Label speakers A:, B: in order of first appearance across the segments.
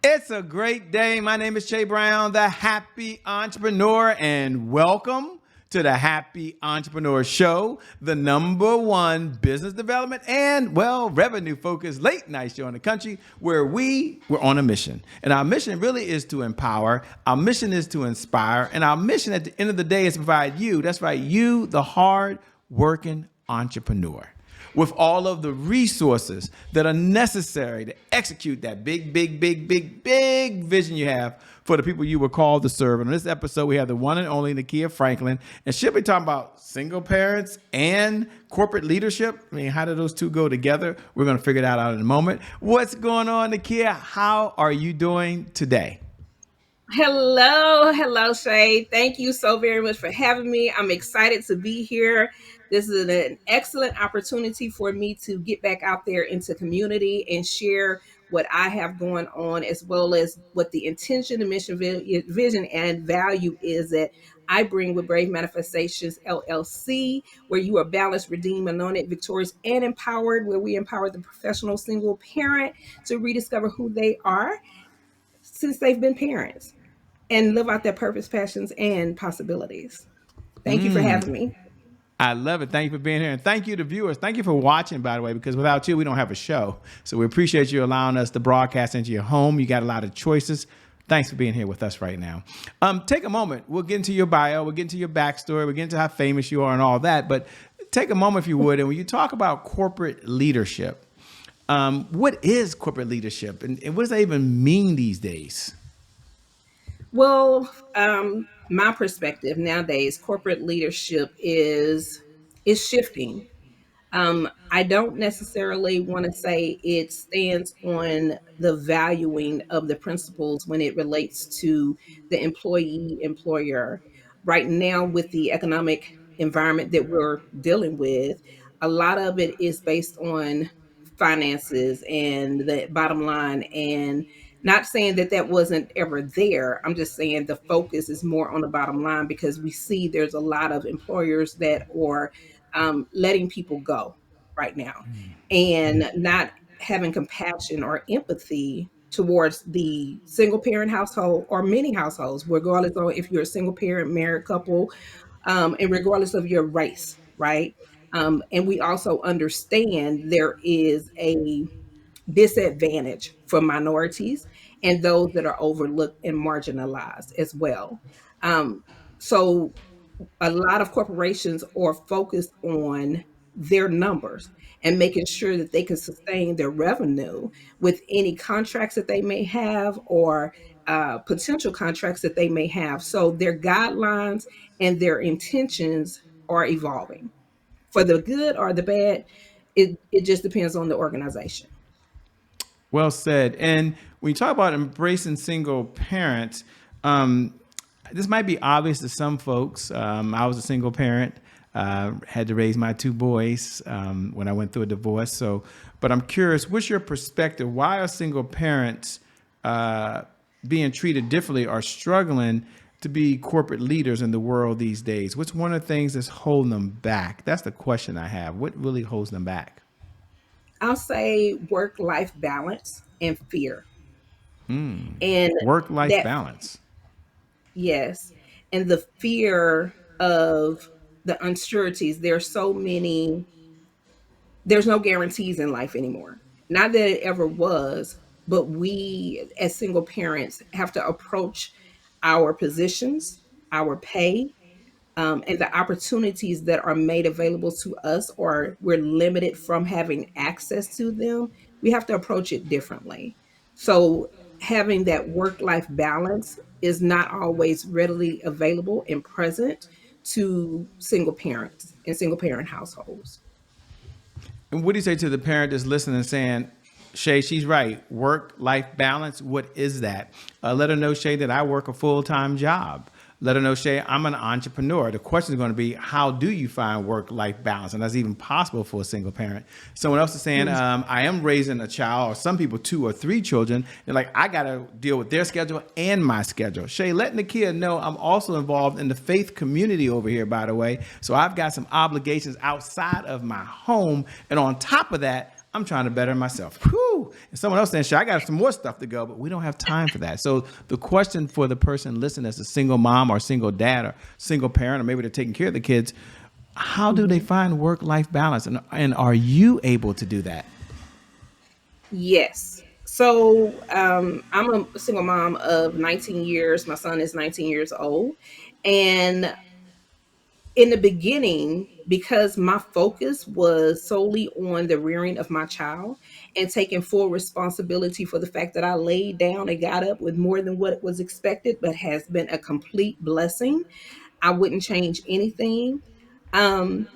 A: It's a great day. My name is Shay Brown, the Happy Entrepreneur, and welcome to the Happy Entrepreneur Show, the #1 business development and, revenue-focused late-night show in the country where we're on a mission. And our mission really is to empower, our mission is to inspire, and our mission at the end of the day is to provide you, that's right, you, the hard-working entrepreneur, with all of the resources that are necessary to execute that big vision you have for the people you were called to serve. And on this episode, we have the one and only Nakia Franklin, and she'll be talking about single parents and corporate leadership. I mean, how do those two go together? We're going to figure that out in a moment. What's going on, Nakia? How are you doing today?
B: Hello, Shay. Thank you so very much for having me. I'm excited to be here. This is an excellent opportunity for me to get back out there into community and share what I have going on, as well as what the intention, the mission, vision, and value is that I bring with Brave Manifestations LLC, where you are balanced, redeemed, anointed, victorious, and empowered, where we empower the professional single parent to rediscover who they are since they've been parents and live out their purpose, passions, and possibilities. Thank you for having me.
A: I love it. Thank you for being here. And thank you to viewers. Thank you for watching, by the way, because without you, we don't have a show. So we appreciate you allowing us to broadcast into your home. You got a lot of choices. Thanks for being here with us right now. Take a moment. We'll get into your bio. We'll get into your backstory. We'll get into how famous you are and all that. But take a moment, if you would. And when you talk about corporate leadership, what is corporate leadership? And what does that even mean these days?
B: Well, my perspective nowadays, corporate leadership is shifting. I don't necessarily want to say it stands on the valuing of the principles when it relates to the employee employer. Right now, with the economic environment that we're dealing with, a lot of it is based on finances and the bottom line. And not saying that that wasn't ever there. I'm just saying the focus is more on the bottom line because we see there's a lot of employers that are letting people go right now and not having compassion or empathy towards the single parent household or many households, regardless of if you're a single parent, married couple, and regardless of your race, right? And we also understand there is a disadvantage for minorities and those that are overlooked and marginalized as well. Um, so a lot of corporations are focused on their numbers and making sure that they can sustain their revenue with any contracts that they may have or potential contracts that they may have. So their guidelines and their intentions are evolving for the good or the bad. It just depends on the organization.
A: Well said. And when you talk about embracing single parents, um, this might be obvious to some folks. I was a single parent, had to raise my two boys when I went through a divorce. But I'm curious, what's your perspective? Why are single parents being treated differently or struggling to be corporate leaders in the world these days? What's one of the things that's holding them back? That's the question I have. What really holds them back?
B: I'll say work-life balance and fear. And
A: Work-life
B: that,
A: balance.
B: yes, and the fear of the uncertainties. There's so many, there's no guarantees in life anymore. Not that it ever was, but we as single parents have to approach our positions, our pay, and the opportunities that are made available to us, or we're limited from having access to them, we have to approach it differently. So, having that work life balance is not always readily available and present to single parents and single parent households.
A: And what do you say to the parent that's listening and saying, Shay, she's right. Work-life balance. What is that? Let her know, Shay, that I work a full-time job. Let her know, Shay, I'm an entrepreneur. The question is going to be, how do you find work-life balance? And that's even possible for a single parent. Someone else is saying, I am raising a child, or some people 2 or 3 children. They're like, I got to deal with their schedule and my schedule. Shay, let Nakia know I'm also involved in the faith community over here, by the way. So I've got some obligations outside of my home. And on top of that, I'm trying to better myself. Whew. And someone else saying, sure, I got some more stuff to go, but we don't have time for that. So the question for the person listening as a single mom or single dad or single parent, or maybe they're taking care of the kids, how do they
B: Mhm.
A: find work-life balance? And are you able to do that?
B: Yes. So I'm a single mom of 19 years. My son is 19 years old. And in the beginning, because my focus was solely on the rearing of my child and taking full responsibility for the fact that I laid down and got up with more than what was expected, but has been a complete blessing. I wouldn't change anything. Um,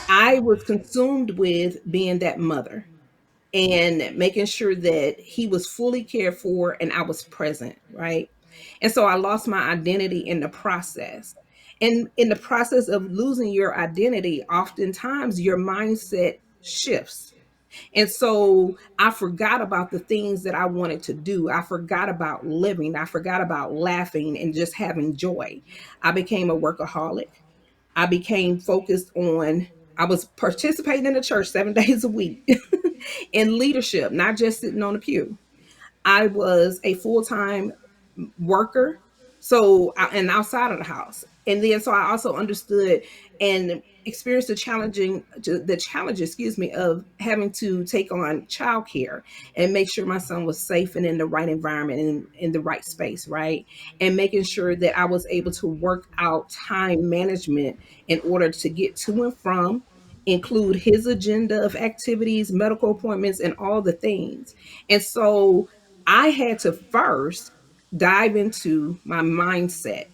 B: I was consumed with being that mother and making sure that he was fully cared for and I was present, right? And so I lost my identity in the process. And in the process of losing your identity, oftentimes your mindset shifts. And so I forgot about the things that I wanted to do. I forgot about living. I forgot about laughing and just having joy. I became a workaholic. I became focused on, I was participating in the church 7 days a week in leadership, not just sitting on the pew. I was a full time worker. So, and outside of the house. And then, so I also understood and experienced the challenges, excuse me, of having to take on childcare and make sure my son was safe and in the right environment and in the right space, right? And making sure that I was able to work out time management in order to get to and from, include his agenda of activities, medical appointments, and all the things. And so I had to first dive into my mindset.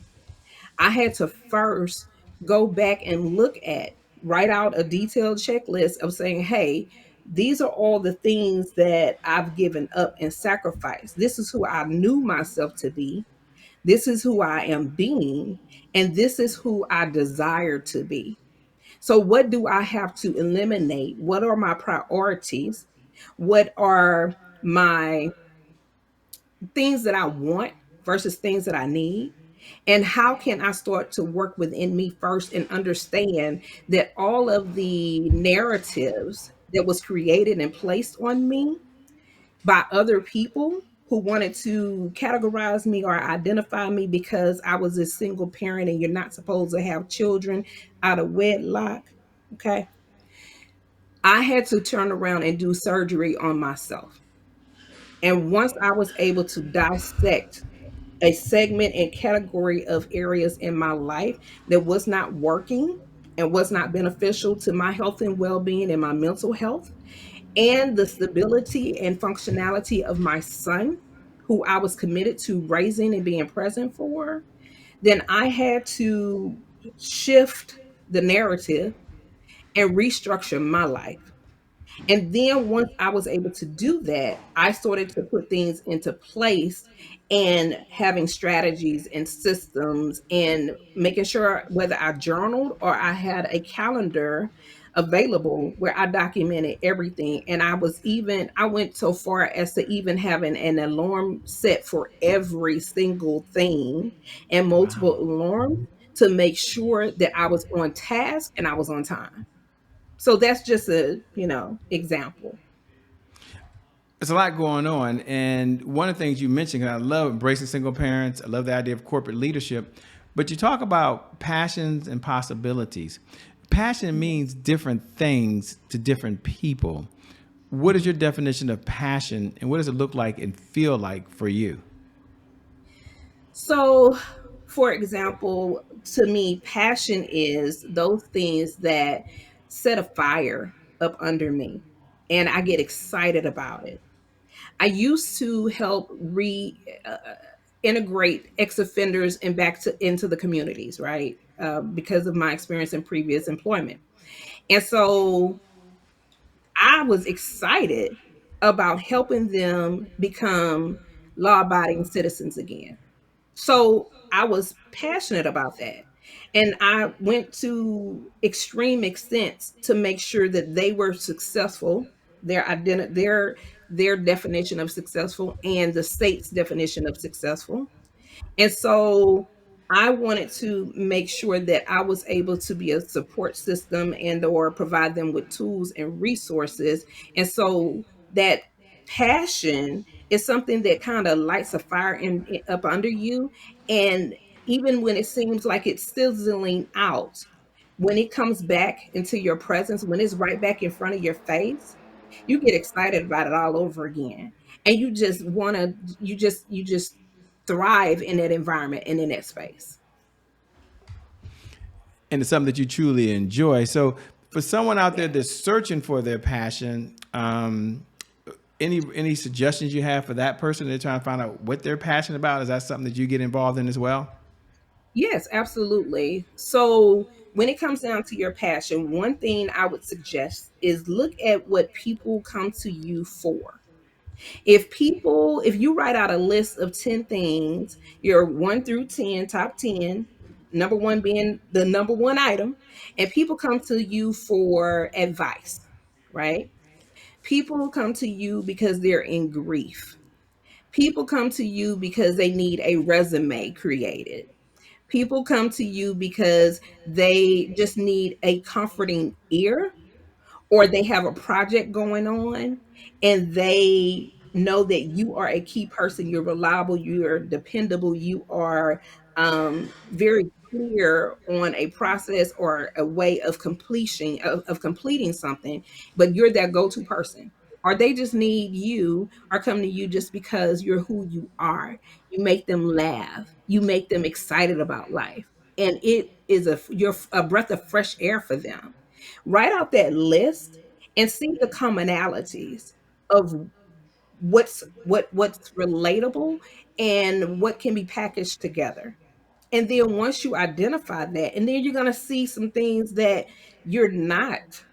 B: I had to first go back and look at, write out a detailed checklist of saying, hey, these are all the things that I've given up and sacrificed. This is who I knew myself to be. This is who I am being. And this is who I desire to be. So, what do I have to eliminate? What are my priorities? What are my things that I want versus things that I need? And how can I start to work within me first and understand that all of the narratives that was created and placed on me by other people who wanted to categorize me or identify me because I was a single parent and you're not supposed to have children out of wedlock. Okay. I had to turn around and do surgery on myself. And once I was able to dissect a segment and category of areas in my life that was not working and was not beneficial to my health and well-being and my mental health and the stability and functionality of my son, who I was committed to raising and being present for, then I had to shift the narrative and restructure my life. And then once I was able to do that, I started to put things into place and having strategies and systems and making sure whether I journaled or I had a calendar available where I documented everything. And I went so far as to even having an alarm set for every single thing and
A: Wow.
B: multiple alarms to make sure that I was on task and I was on time. So that's just a, example.
A: There's a lot going on. And one of the things you mentioned, and I love embracing single parents, I love the idea of corporate leadership, but you talk about passions and possibilities. Passion means different things to different people. What is your definition of passion and what does it look like and feel like for you?
B: So, for example, to me, passion is those things that set a fire up under me and I get excited about it. I used to help integrate ex offenders and back to into the communities, right? Because of my experience in previous employment. And so I was excited about helping them become law abiding citizens again. So I was passionate about that. And I went to extreme extents to make sure that they were successful, their identity, their definition of successful and the state's definition of successful. And so I wanted to make sure that I was able to be a support system and or provide them with tools and resources. And so that passion is something that kind of lights a fire up under you. And even when it seems like it's sizzling out, when it comes back into your presence, when it's right back in front of your face, you get excited about it all over again. And you just want to, you just thrive in that environment and in that space.
A: And it's something that you truly enjoy. So, for someone out there
B: Yeah.
A: that's searching for their passion, any suggestions you have for that person? They're trying to find out what they're passionate about. Is that something that you get involved in as well?
B: Yes, absolutely. So when it comes down to your passion, one thing I would suggest is look at what people come to you for. If you write out a list of 10 things, your 1 through 10, top 10, number one being the number one item, and people come to you for advice, right? People come to you because they're in grief. People come to you because they need a resume created. People come to you because they just need a comforting ear, or they have a project going on and they know that you are a key person, you're reliable, you're dependable, you are very clear on a process or a way of completing something, but you're that go-to person. Or they just need you or come to you just because you're who you are. You make them laugh, you make them excited about life, and it is you're a breath of fresh air for them. Write out that list and see the commonalities of what's relatable and what can be packaged together. And then once you identify that, and then you're going to see some things that you're not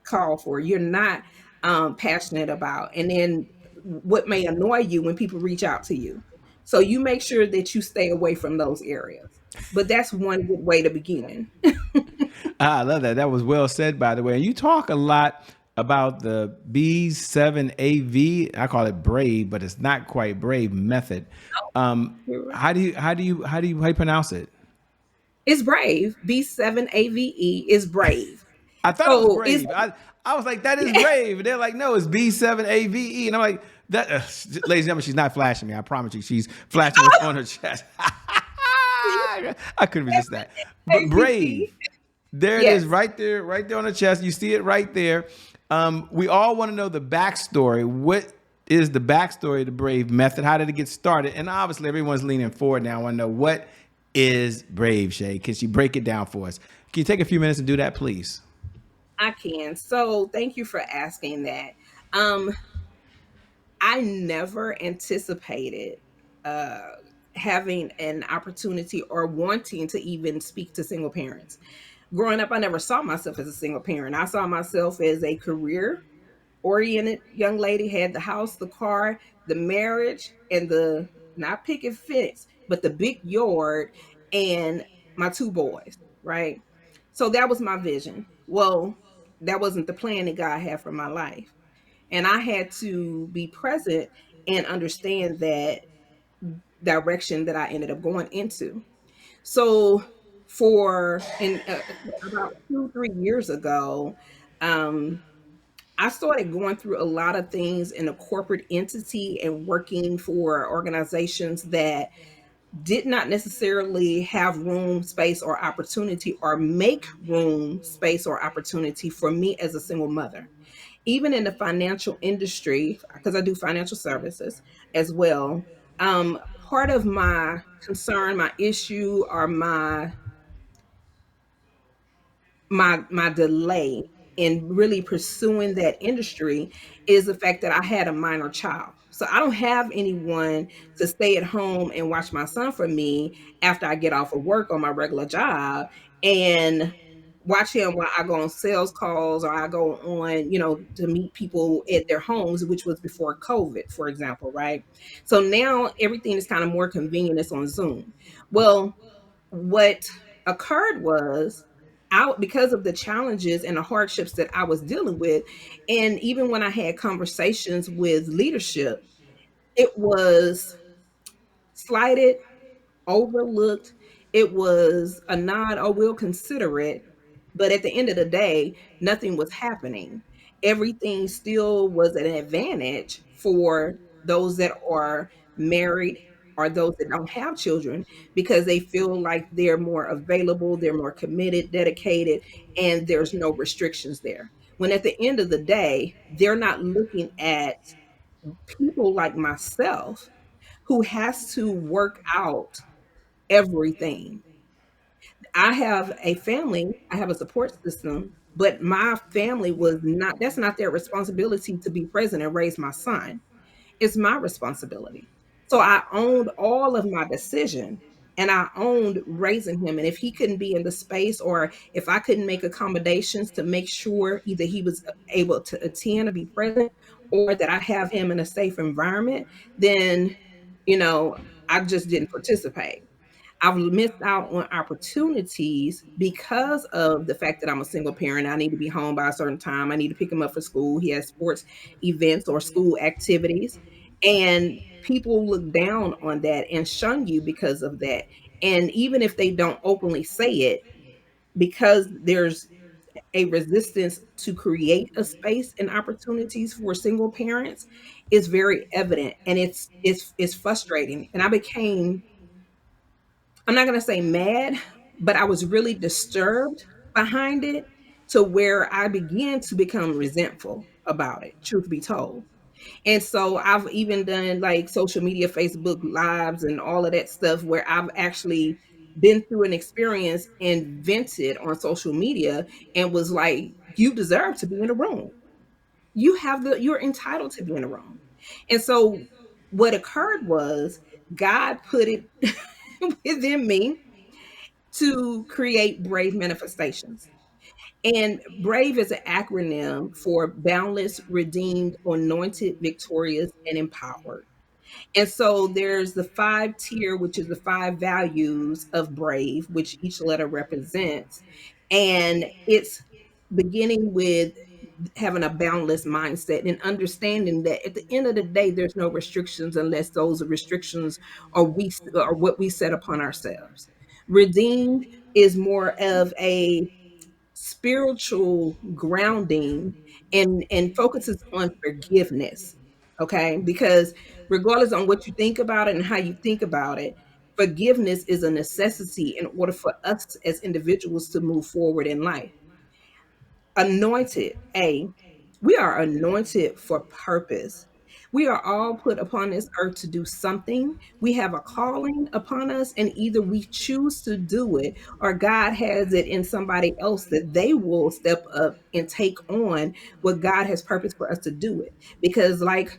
B: called for, you're not passionate about, and then what may annoy you when people reach out to you. So you make sure that you stay away from those areas. But that's one good way to begin.
A: I love that. That was well said, by the way. And you talk a lot about the B7AV. I call it Brave, but it's not quite Brave method.
B: You're right.
A: How do you pronounce it?
B: It's brave. B7AVE is brave.
A: I thought it was
B: So it's
A: Brave. I was like, that is Brave. And they're like, no, it's B7AVE. And I'm like, that, ladies and gentlemen, she's not flashing me. I promise you, she's flashing what's on her chest. I couldn't resist that. But
B: AVE.
A: Brave. There it is,
B: Yes,
A: right there on the chest. You see it right there. We all want to know the backstory. What is the backstory of the Brave method? How did it get started? And obviously, everyone's leaning forward now. I want to know, what is Brave, Shay? Can she break it down for us? Can you take a few minutes and do that, please?
B: I can. So thank you for asking that. Um, I never anticipated uh, having an opportunity or wanting to even speak to single parents. Growing up, I never saw myself as a single parent. I saw myself as a career oriented young lady, had the house, the car, the marriage, and the not picket fence, but the big yard and my two boys, right? So that was my vision. Well, that wasn't the plan that God had for my life. And I had to be present and understand that direction that I ended up going into. So for in about 2 3 years ago, um, I started going through a lot of things in a corporate entity and working for organizations that did not necessarily have room, space, or opportunity, or make room, space, or opportunity for me as a single mother. Even in the financial industry, because I do financial services as well. Part of my concern, my issue, or my delay in really pursuing that industry is the fact that I had a minor child. So I don't have anyone to stay at home and watch my son for me after I get off of work on my regular job and watch him while I go on sales calls or I go on, to meet people at their homes, which was before COVID, for example, right? So now everything is kind of more convenient. It's on Zoom. Well, what occurred was out because of the challenges and the hardships that I was dealing with, and even when I had conversations with leadership, it was slighted, overlooked, it was a nod, or we'll consider it. But at the end of the day, nothing was happening. Everything still was an advantage for those that are married or those that don't have children, because they feel like they're more available, they're more committed, dedicated, and there's no restrictions there. When at the end of the day, they're not looking at people like myself who has to work out everything. I have a family, I have a support system, but my family was not, that's not their responsibility to be present and raise my son. It's my responsibility. So I owned all of my decision, and I owned raising him. And if he couldn't be in the space, or if I couldn't make accommodations to make sure either he was able to attend or be present, or that I have him in a safe environment, then, you know, I just didn't participate. I've missed out on opportunities because of the fact that I'm a single parent. I need to be home by a certain time. I need to pick him up for school. He has sports events or school activities. And people look down on that and shun you because of that. And even if they don't openly say it, because there's a resistance to create a space and opportunities for single parents, is very evident, and it's frustrating. And I became, I'm not going to say mad, but I was really disturbed behind it, to where I began to become resentful about it, truth be told. And so I've even done like social media, Facebook lives, and all of that stuff, where I've actually been through an experience and vented on social media and was like, you deserve to be in a room. You're entitled to be in a room. And so what occurred was, God put it within me to create Brave Manifestations. And Brave is an acronym for Boundless, Redeemed, Anointed, Victorious, and Empowered. And so there's the 5 tier, which is the 5 values of Brave, which each letter represents. And it's beginning with having a boundless mindset and understanding that at the end of the day, there's no restrictions unless those restrictions are what we set upon ourselves. Redeemed is more of a spiritual grounding, and focuses on forgiveness. Okay, because regardless on what you think about it and how you think about it, forgiveness is a necessity in order for us as individuals to move forward in life. Anointed, we are anointed for purpose. We are all put upon this earth to do something. We have a calling upon us, and either we choose to do it, or God has it in somebody else that they will step up and take on what God has purposed for us to do it. Because, like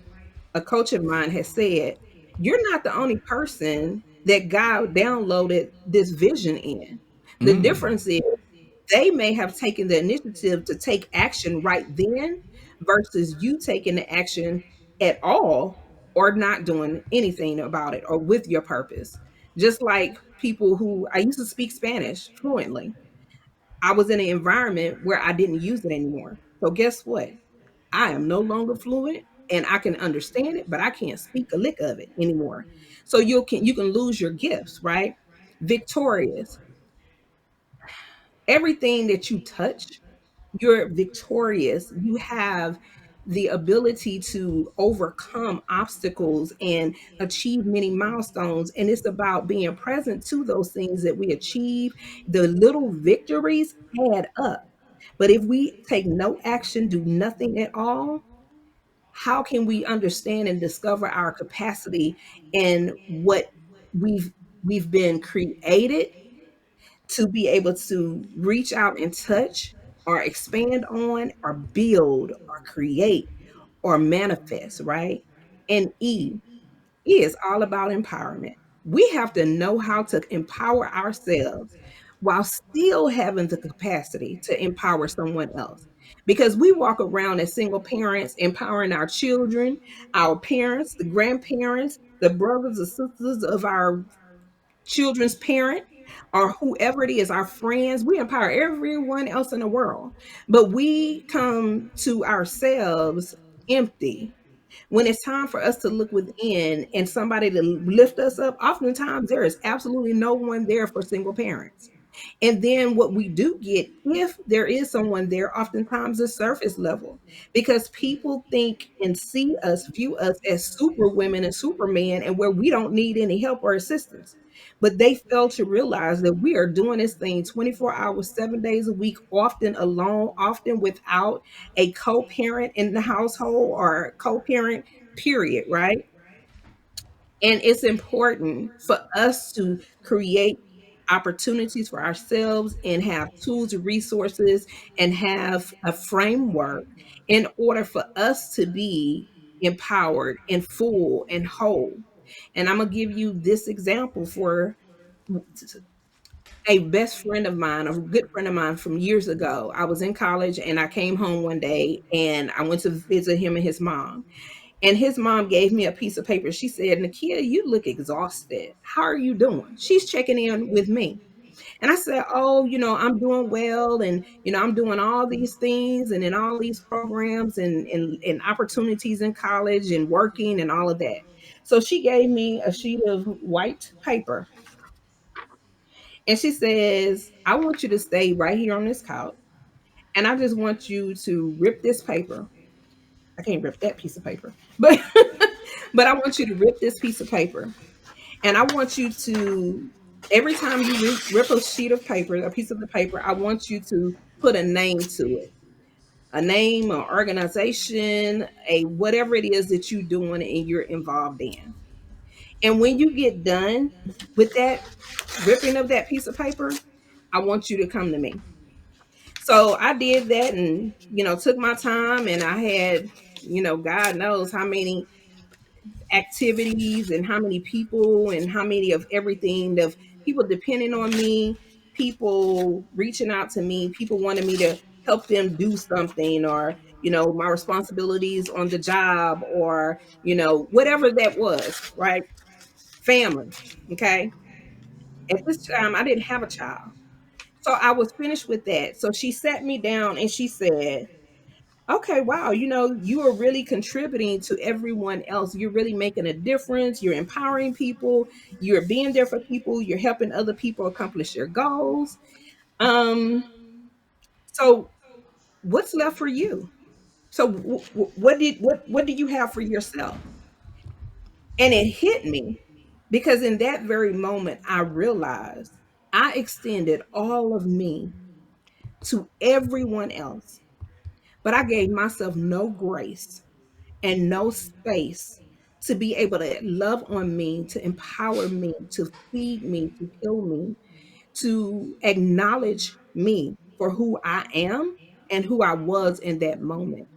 B: a coach of mine has said, you're not the only person that God downloaded this vision in. The
A: Mm.
B: difference is, they may have taken the initiative to take action right then, versus you taking the action at all, or not doing anything about it or with your purpose. Just like people who, I used to speak Spanish fluently. I was in an environment where I didn't use it anymore. So guess what? I am no longer fluent, and I can understand it, but I can't speak a lick of it anymore. So you can lose your gifts, right? Victorious. Everything that you touch, you're victorious. You have the ability to overcome obstacles and achieve many milestones. And it's about being present to those things that we achieve. The little victories add up. But if we take no action, do nothing at all, how can we understand and discover our capacity and what we've we've been created to be able to reach out and touch, or expand on, or build, or create, or manifest, right? And E is all about empowerment. We have to know how to empower ourselves while still having the capacity to empower someone else. Because we walk around as single parents, empowering our children, our parents, the grandparents, the brothers and sisters of our children's parent, or whoever it is, our friends. We empower everyone else in the world, but we come to ourselves empty. When it's time for us to look within and somebody to lift us up, oftentimes there is absolutely no one there for single parents. And then what we do get, if there is someone there, oftentimes is surface level, because people think and see us, view us as super women and supermen, and where we don't need any help or assistance. But they fail to realize that we are doing this thing 24 hours, 7 days a week, often alone, often without a co parent in the household or a co parent, period, right? And it's important for us to create opportunities for ourselves and have tools and resources and have a framework in order for us to be empowered and full and whole. And I'm going to give you this example for a best friend of mine, a good friend of mine from years ago. I was in college and I came home one day and I went to visit him and his mom. And his mom gave me a piece of paper. She said, Nakia, you look exhausted. How are you doing? She's checking in with me. And I said, oh, I'm doing well. And, I'm doing all these things and in all these programs and opportunities in college and working and all of that. So she gave me a sheet of white paper and she says, I want you to stay right here on this couch. And I just want you to rip this paper. I can't rip that piece of paper, but but I want you to rip this piece of paper. And I want you to, every time you rip a sheet of paper, a piece of the paper, I want you to put a name to it, a name, an organization, a whatever it is that you're doing and you're involved in. And when you get done with that ripping of that piece of paper, I want you to come to me. So I did that and, took my time and I had, God knows how many activities and how many people and how many of everything of people depending on me, people reaching out to me, people wanting me to help them do something or, my responsibilities on the job or, whatever that was, right? Family. Okay. At this time, I didn't have a child. So I was finished with that. So she sat me down and she said, okay, wow, you are really contributing to everyone else. You're really making a difference. You're empowering people. You're being there for people. You're helping other people accomplish their goals. Um, so what's left for you? So what do you have for yourself? And it hit me because in that very moment, I realized I extended all of me to everyone else, but I gave myself no grace and no space to be able to love on me, to empower me, to feed me, to heal me, to acknowledge me for who I am and who I was in that moment.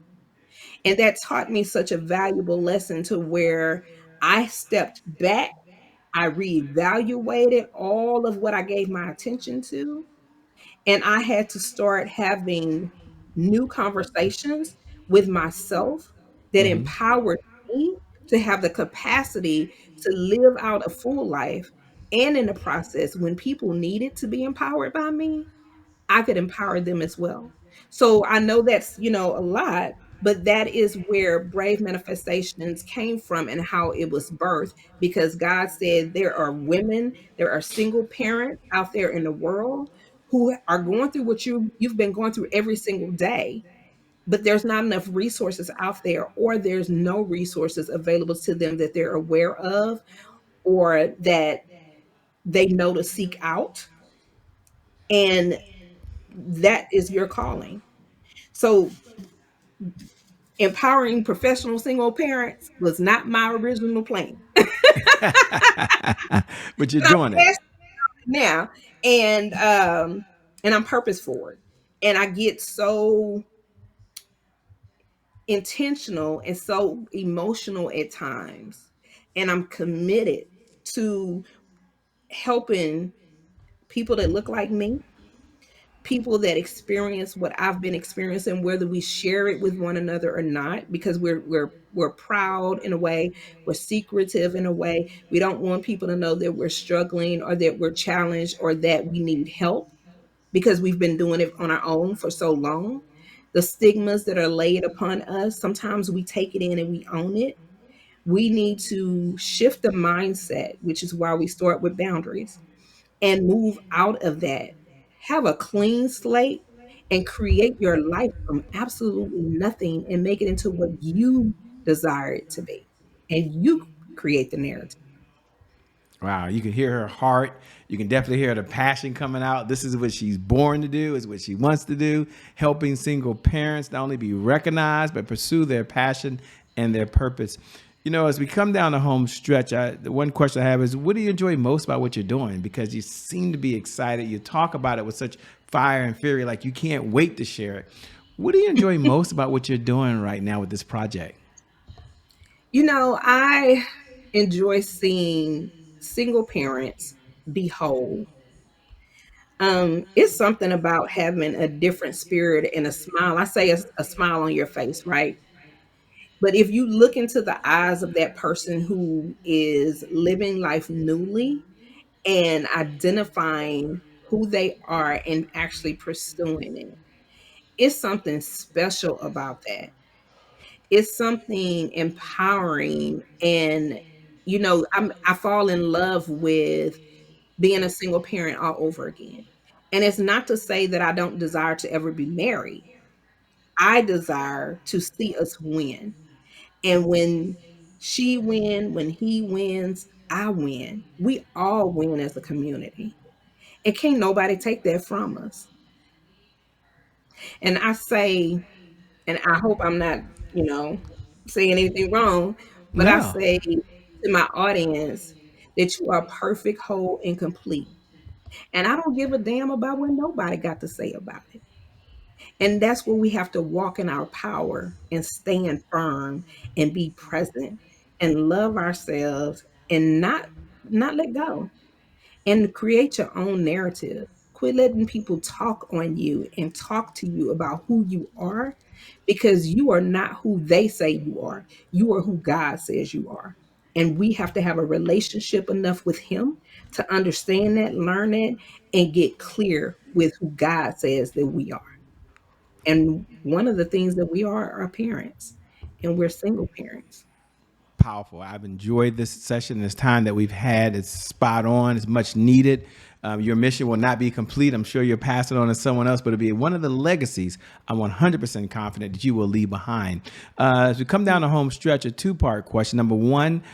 B: And that taught me such a valuable lesson to where I stepped back, I reevaluated all of what I gave my attention to, and I had to start having new conversations with myself that
A: Hmm.
B: empowered me to have the capacity to live out a full life. And in the process, when people needed to be empowered by me, I could empower them as well. So I know that's, a lot, but that is where Brave Manifestations came from and how it was birthed because God said there are women, there are single parents out there in the world who are going through what you've been going through every single day, but there's not enough resources out there or there's no resources available to them that they're aware of or that they know to seek out, and that is your calling. So empowering professional single parents was not my original plan.
A: But you're
B: But I'm
A: doing it.
B: passionate now, and I'm purpose forward. And I get so intentional and so emotional at times. And I'm committed to helping people that look like me, people that experience what I've been experiencing, whether we share it with one another or not, because we're proud in a way, we're secretive in a way. We don't want people to know that we're struggling or that we're challenged or that we need help because we've been doing it on our own for so long. the stigmas that are laid upon us. Sometimes we take it in and we own it. We need to shift the mindset, which is why we start with boundaries, and move out of that. Have a clean slate and create your life from absolutely nothing and make it into what you desire it to be. And you create the narrative.
A: Wow, you can hear her heart. You can definitely hear the passion coming out. This is what she's born to do, is what she wants to do, helping single parents not only be recognized, but pursue their passion and their purpose. You know, as we come down the home stretch, the one question I have is, what do you enjoy most about what you're doing? Because you seem to be excited. You talk about it with such fire and fury, like you can't wait to share it. What do you enjoy most about what you're doing right now with this project?
B: I enjoy seeing single parents be whole. It's something about having a different spirit and a smile. I say a smile on your face, right? But if you look into the eyes of that person who is living life newly and identifying who they are and actually pursuing it, it's something special about that. It's something empowering. And, I fall in love with being a single parent all over again. And it's not to say that I don't desire to ever be married. I desire to see us win. And when she win, when he wins, I win. We all win as a community. And can't nobody take that from us. And I say, and I hope I'm not, you know, saying anything wrong, but I
A: No.
B: say to my audience that you are perfect, whole, and complete. And I don't give a damn about what nobody got to say about it. And that's where we have to walk in our power and stand firm and be present and love ourselves and not let go and create your own narrative. Quit letting people talk on you and talk to you about who you are, because you are not who they say you are. You are who God says you are. And we have to have a relationship enough with Him to understand that, learn it, and get clear with who God says that we are. And one of the things that we are parents, and we're single parents.
A: Powerful. I've enjoyed this session, this time that we've had. It's spot on. It's much needed. Your mission will not be complete. I'm sure you'll pass it on to someone else, but it'll be one of the legacies I'm 100% confident that you will leave behind. As we come down the home stretch, a two-part question. Number one,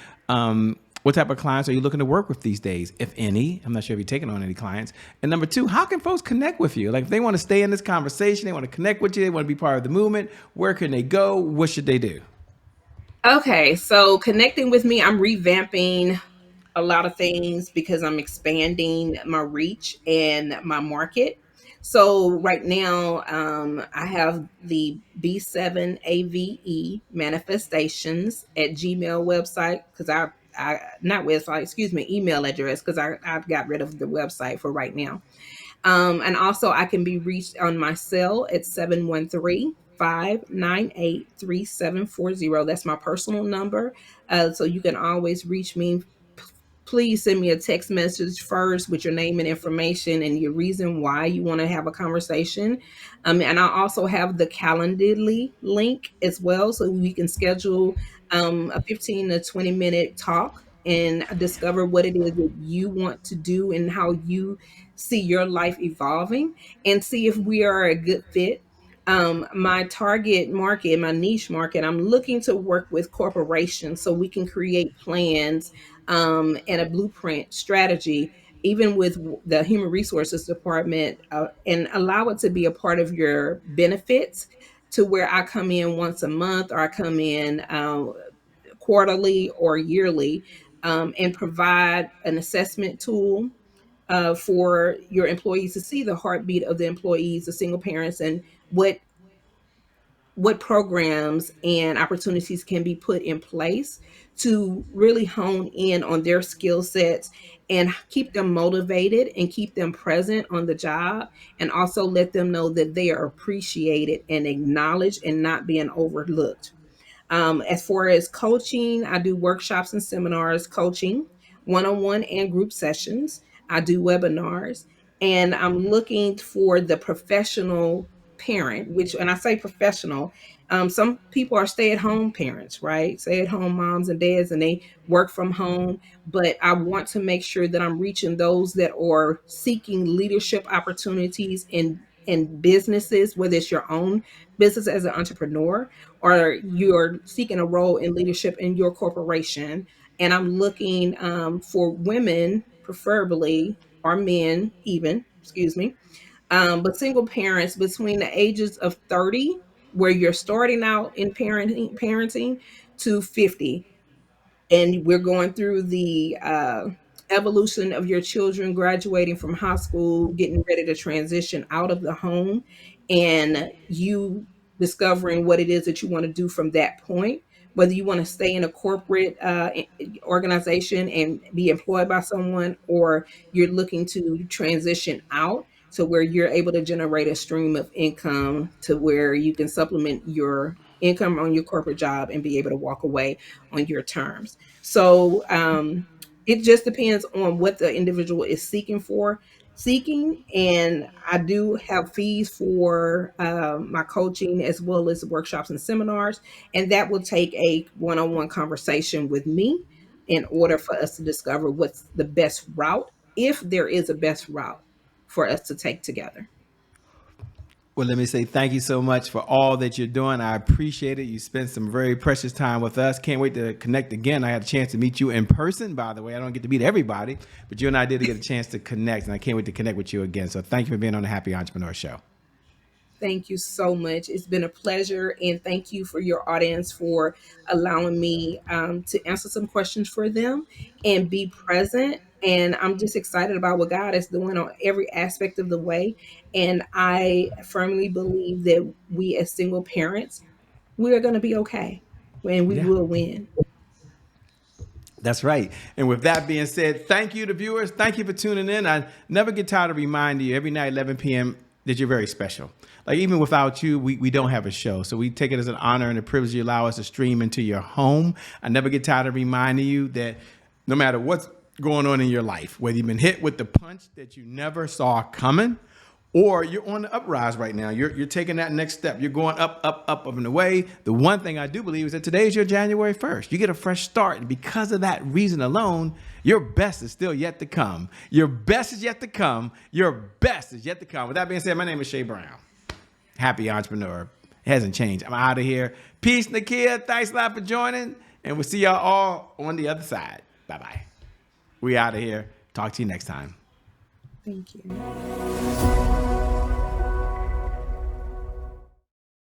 A: what type of clients are you looking to work with these days, if any? I'm not sure if you're taking on any clients. And number two, how can folks connect with you? Like, if they want to stay in this conversation, they want to connect with you, they want to be part of the movement, where can they go? What should they do?
B: Okay, so connecting with me, I'm revamping a lot of things because I'm expanding my reach and my market. So right now, I have the B7AVE manifestations at Gmail website, because I not website, excuse me, email address, because I've got rid of the website for right now. And also, I can be reached on my cell at 713-598-3740. That's my personal number. So you can always reach me. Please send me a text message first with your name and information and your reason why you want to have a conversation. And I also have the Calendly link as well, so we can schedule a 15 to 20-minute talk and discover what it is that you want to do and how you see your life evolving, and see if we are a good fit. My target market, my niche market, I'm looking to work with corporations so we can create plans and a blueprint strategy, even with the human resources department, and allow it to be a part of your benefits, to where I come in once a month, or I come in quarterly or yearly, and provide an assessment tool for your employees to see the heartbeat of the employees, the single parents, and what programs and opportunities can be put in place to really hone in on their skill sets and keep them motivated and keep them present on the job, and also let them know that they are appreciated and acknowledged and not being overlooked. As far as coaching, I do workshops and seminars, coaching, one on one and group sessions. I do webinars, and I'm looking for the professional parent, which, and I say professional, some people are stay-at-home parents, right? Stay-at-home moms and dads, and they work from home. But I want to make sure that I'm reaching those that are seeking leadership opportunities in businesses, whether it's your own business as an entrepreneur or you're seeking a role in leadership in your corporation. And I'm looking for women, preferably, or men, even, excuse me, but single parents between the ages of 30, where you're starting out in parenting, to 50, and we're going through the evolution of your children graduating from high school, getting ready to transition out of the home, and you discovering what it is that you want to do from that point. Whether you want to stay in a corporate organization and be employed by someone, or you're looking to transition out to where you're able to generate a stream of income to where you can supplement your income on your corporate job and be able to walk away on your terms. So it just depends on what the individual is seeking. And I do have fees for my coaching as well as workshops and seminars, and that will take a one-on-one conversation with me in order for us to discover what's the best route, if there is a best route for us to take together.
A: Well, let me say thank you so much for all that you're doing. I appreciate it. You spent some very precious time with us. Can't wait to connect again. I had a chance to meet you in person, by the way. I don't get to meet everybody, but you and I did get a chance to connect, and I can't wait to connect with you again. So thank you for being on the Happy Entrepreneur Show.
B: Thank you so much. It's been a pleasure. And thank you for your audience for allowing me to answer some questions for them and be present. And I'm just excited about what God is doing on every aspect of the way. And I firmly believe that we, as single parents, we're going to be okay, and we
A: Yeah.
B: will win.
A: That's right. And with that being said, thank you to viewers. Thank you for tuning in. I never get tired of reminding you every night, 11 p.m., that you're very special. Like, even without you, we don't have a show. So we take it as an honor and a privilege you allow us to stream into your home. I never get tired of reminding you that no matter what's going on in your life, whether you've been hit with the punch that you never saw coming, or you're on the uprise right now. You're taking that next step. You're going up and away. The one thing I do believe is that today is your January 1st. You get a fresh start. And because of that reason alone, your best is still yet to come. Your best is yet to come. Your best is yet to come. With that being said, my name is Shay Brown. Happy Entrepreneur. It hasn't changed. I'm out of here. Peace, Nakia. Thanks a lot for joining. And we'll see y'all all on the other side. Bye-bye. We out of here. Talk to you next time.
B: Thank you.